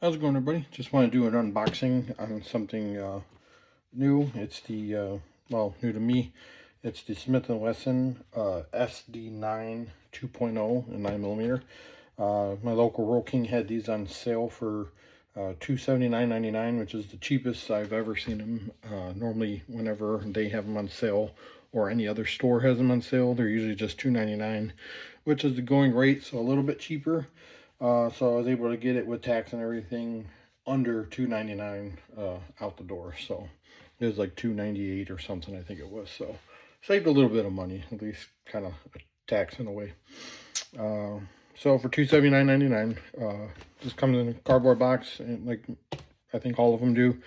How's it going, everybody? Just want to do an unboxing on something new. It's the, well, new to me. It's the Smith & Wesson SD9 2.0 in 9mm. My local Roll King had these on sale for $279.99, which is the cheapest I've ever seen them. Normally, whenever they have them on sale or any other store has them on sale, they're usually just $2.99, which is the going rate, so a little bit cheaper. So I was able to get it with tax and everything under $2.99 out the door. So it was like $2.98 or something, I think it was. So saved a little bit of money, at least kind of tax in a way. So for $279.99, just comes in a cardboard box, and like I think all of them do.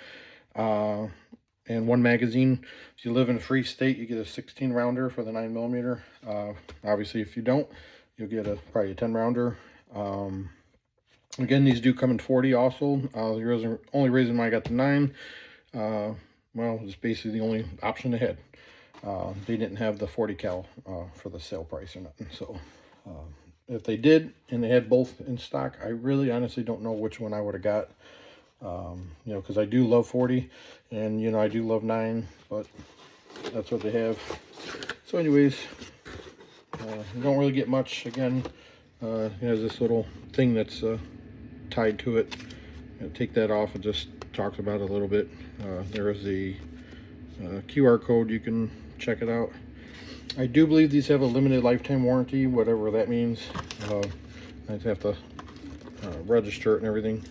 And one magazine. If you live in a free state, you get a 16 rounder for the 9mm. Obviously, if you don't, you'll get probably a 10 rounder. Again, these do come in 40 also. The only reason why I got the 9, well, it's basically the only option they had. They didn't have the 40 cal for the sale price or nothing. So if they did and they had both in stock, I really honestly don't know which one I would have got. You know, because I do love 40 and, you know, I do love 9, but that's what they have. So anyways, you don't really get much. Again, it has this little thing that's tied to it. Take that off. It just talks about it a little bit. There is a QR code. You can check it out. I do believe these have a limited lifetime warranty, whatever that means. I have to register it and everything.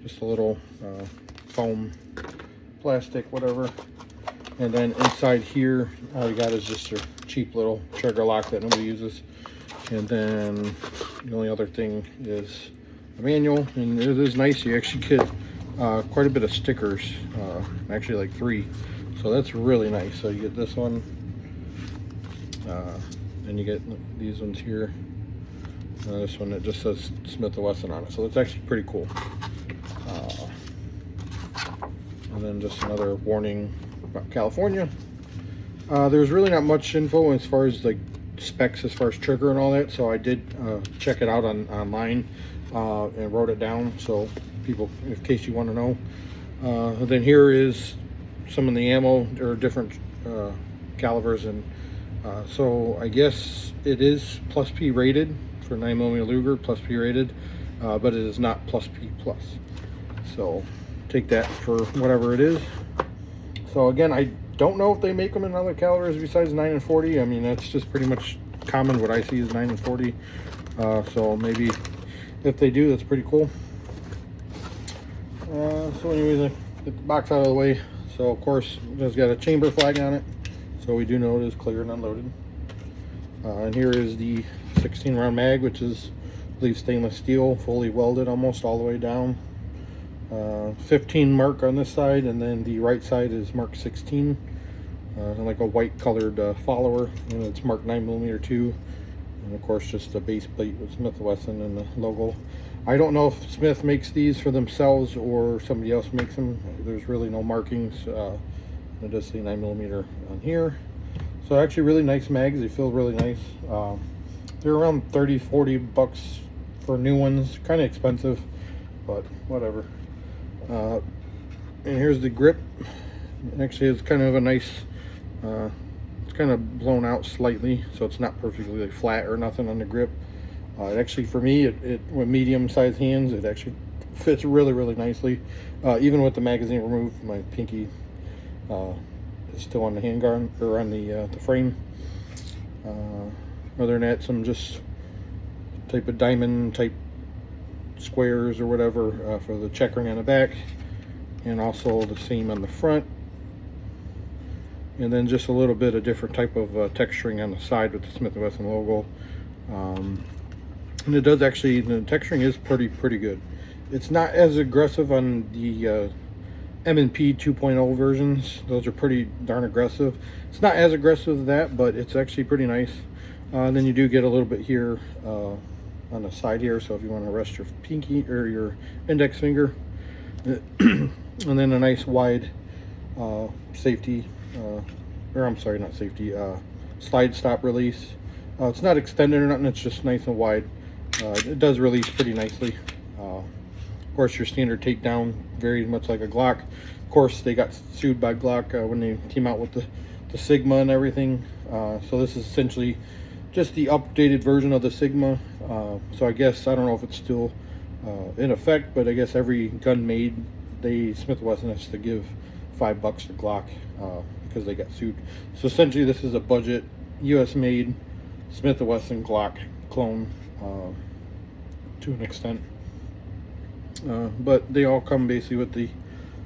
Just a little foam, plastic, whatever. And then inside here, all you got is just your cheap little trigger lock that nobody uses. And then the only other thing is a manual, and it is nice. You actually get quite a bit of stickers, actually like 3. So that's really nice. So you get this one, and you get these ones here. This one that just says Smith & Wesson on it. So that's actually pretty cool. And then just another warning about California. There's really not much info as far as like specs as far as trigger and all that, so I did check it out online and wrote it down so people, in case you want to know. Then here is some of the ammo or different calibers, and so I guess it is plus P rated for 9mm Luger, plus P rated, but it is not plus P plus. So take that for whatever it is. So again, I don't know if they make them in other calibers besides 9 and 40. I mean, that's just pretty much common. What I see is 9 and 40. So maybe if they do, that's pretty cool. So anyways, I get the box out of the way. So of course, it's got a chamber flag on it, so we do know it is clear and unloaded. And here is the 16 round mag, which is, I believe, stainless steel, fully welded almost all the way down. 15 mark on this side, and then the right side is mark 16, like a white colored follower, and it's marked 9mm too. And of course, just a base plate with Smith & Wesson and the logo. I don't know if Smith makes these for themselves or somebody else makes them. There's really no markings. It does say 9mm on here. So actually really nice mags. They feel really nice. They're around 30-40 bucks for new ones. Kind of expensive, but whatever. And here's the grip. Actually, it's kind of a nice, it's kind of blown out slightly, so it's not perfectly like flat or nothing on the grip. It actually, for me, it with medium-sized hands, it actually fits really nicely. Even with the magazine removed, my pinky is still on the handguard or on the frame. Other than that, some just type of diamond type squares or whatever for the checkering on the back, and also the same on the front, and then just a little bit of different type of texturing on the side with the Smith & Wesson logo. And it does actually, the texturing is pretty good. It's not as aggressive on the M&P 2.0 versions. Those are pretty darn aggressive. It's not as aggressive as that, but it's actually pretty nice. And then you do get a little bit here on the side here, so if you want to rest your pinky or your index finger. And then a nice wide safety, or I'm sorry, not safety, slide stop release. It's not extended or nothing, it's just nice and wide. It does release pretty nicely. Of course, your standard takedown, very much like a Glock. Of course, they got sued by Glock when they came out with the Sigma and everything. So this is essentially just the updated version of the Sigma. So I guess, I don't know if it's still in effect, but I guess every gun made, Smith & Wesson has to give $5 to Glock because they got sued. So essentially this is a budget US made Smith & Wesson Glock clone to an extent. But they all come basically with the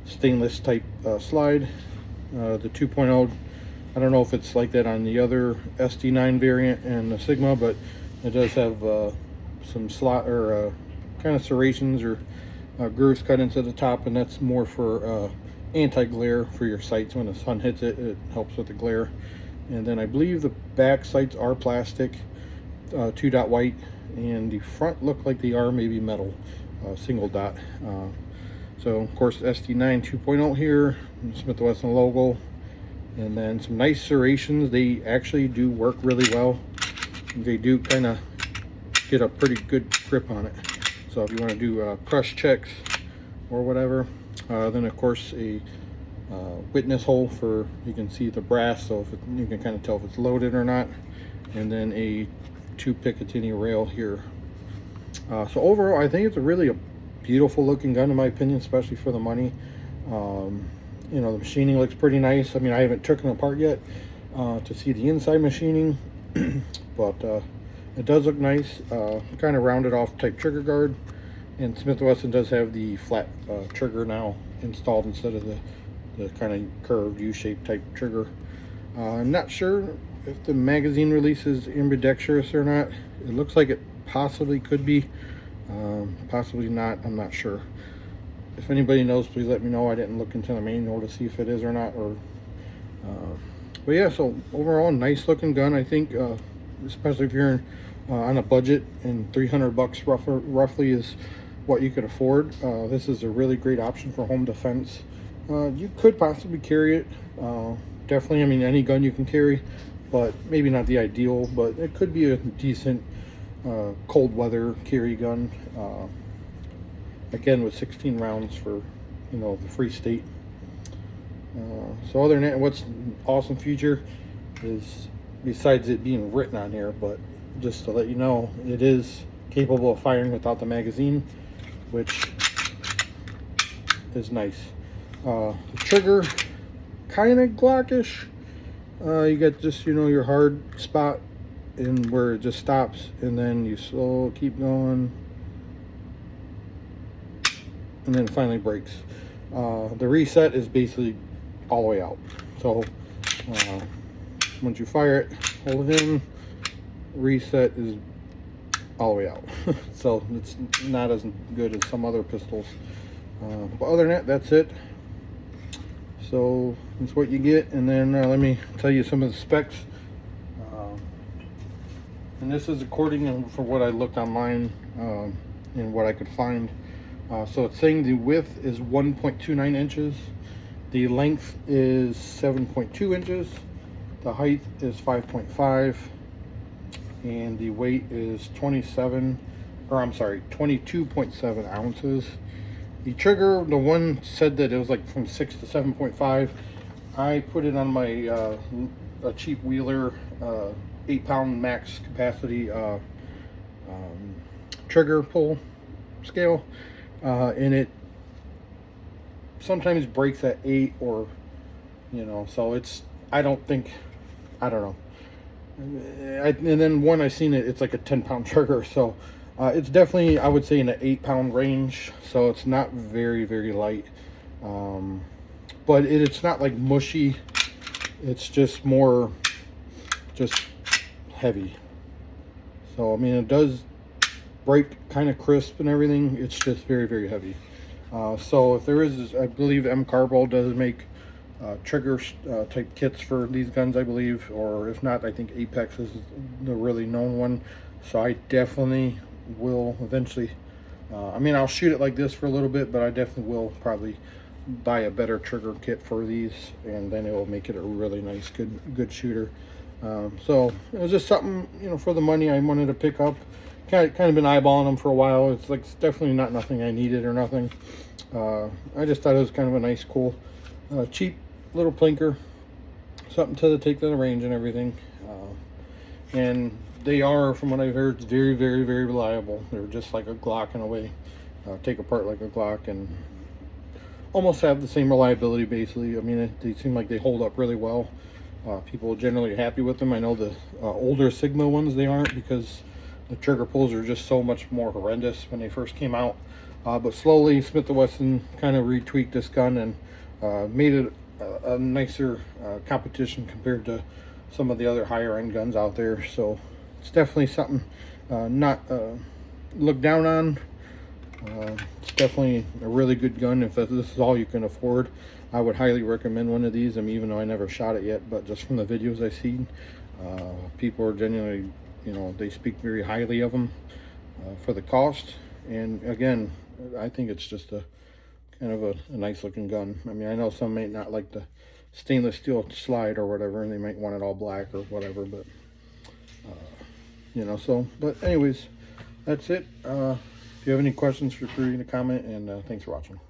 stainless type slide. The 2.0, I don't know if it's like that on the other SD9 variant and the Sigma, but it does have some slot or kind of serrations or grooves cut into the top, and that's more for anti-glare for your sights. When the sun hits it, it helps with the glare. And then I believe the back sights are plastic, 2-dot white, and the front look like they are maybe metal, single dot. So of course SD9 2.0 here, Smith & Wesson logo, and then some nice serrations. They actually do work really well. They do kind of get a pretty good grip on it. So if you want to do crush checks or whatever, then of course a witness hole for, you can see the brass, so if you can kind of tell if it's loaded or not, and then a 2 Picatinny rail here. So overall, I think it's a beautiful looking gun in my opinion, especially for the money. You know, the machining looks pretty nice. I mean, I haven't taken it apart yet to see the inside machining, but it does look nice. Kind of rounded off type trigger guard, and Smith & Wesson does have the flat trigger now installed instead of the kind of curved U-shaped type trigger. I'm not sure if the magazine release is ambidextrous or not. It looks like it possibly could be, possibly not. I'm not sure. If anybody knows, please let me know. I didn't look into the manual to see if it is or not. But yeah, so overall, nice looking gun. I think, especially if you're on a budget, and $300 roughly is what you could afford. This is a really great option for home defense. You could possibly carry it. Definitely, I mean, any gun you can carry, but maybe not the ideal, but it could be a decent cold weather carry gun. Again, with 16 rounds for, you know, the free state. So other than that, what's an awesome feature is, besides it being written on here, but just to let you know, it is capable of firing without the magazine, which is nice. The trigger, kind of Glockish. You got just, you know, your hard spot and where it just stops, and then you slow keep going, and then it finally breaks. The reset is basically all the way out. So once you fire it, hold it in, reset is all the way out. So it's not as good as some other pistols. But other than that, that's it. So that's what you get. And then let me tell you some of the specs. And this is according to for what I looked online and what I could find. So it's saying the width is 1.29 inches, the length is 7.2 inches, the height is 5.5, and the weight is 22.7 ounces. The trigger, the one said that it was like from 6 to 7.5. I put it on my a cheap Wheeler 8-pound max capacity trigger pull scale. And it sometimes breaks at 8, or, you know, so it's, I don't know. And then one I seen it's like a 10-pound trigger, so it's definitely, I would say, in the 8-pound range, so it's not very, very light. But it's not like mushy, it's just more heavy. So I mean, it does break kind of crisp and everything. It's just very, very heavy. So if there is, I believe M Carbo does make trigger type kits for these guns, I believe, or if not, I think Apex is the really known one. So I definitely will eventually, I mean, I'll shoot it like this for a little bit, but I definitely will probably buy a better trigger kit for these, and then it will make it a really nice, good shooter. So it was just something, you know, for the money I wanted to pick up. kind of been eyeballing them for a while. It's like, it's definitely not nothing I needed or nothing. I just thought it was kind of a nice, cool, cheap little plinker, something to take to the range and everything. And they are, from what I've heard, very, very, very reliable. They're just like a Glock in a way. Take apart like a Glock and almost have the same reliability, basically. I mean, they seem like they hold up really well. People are generally happy with them. I know the older Sigma ones, they aren't, because the trigger pulls are just so much more horrendous when they first came out. But slowly, Smith & Wesson kind of retweaked this gun and made it a nicer competition compared to some of the other higher end guns out there. So it's definitely something not look down on. It's definitely a really good gun. If this is all you can afford, I would highly recommend one of these. I mean, even though I never shot it yet, but just from the videos I've seen, people are genuinely, you know, they speak very highly of them for the cost. And again, I think it's just a kind of a nice looking gun. I mean, I know some may not like the stainless steel slide or whatever, and they might want it all black or whatever, but you know, so, but anyways, that's it. If you have any questions, feel free to comment, and thanks for watching.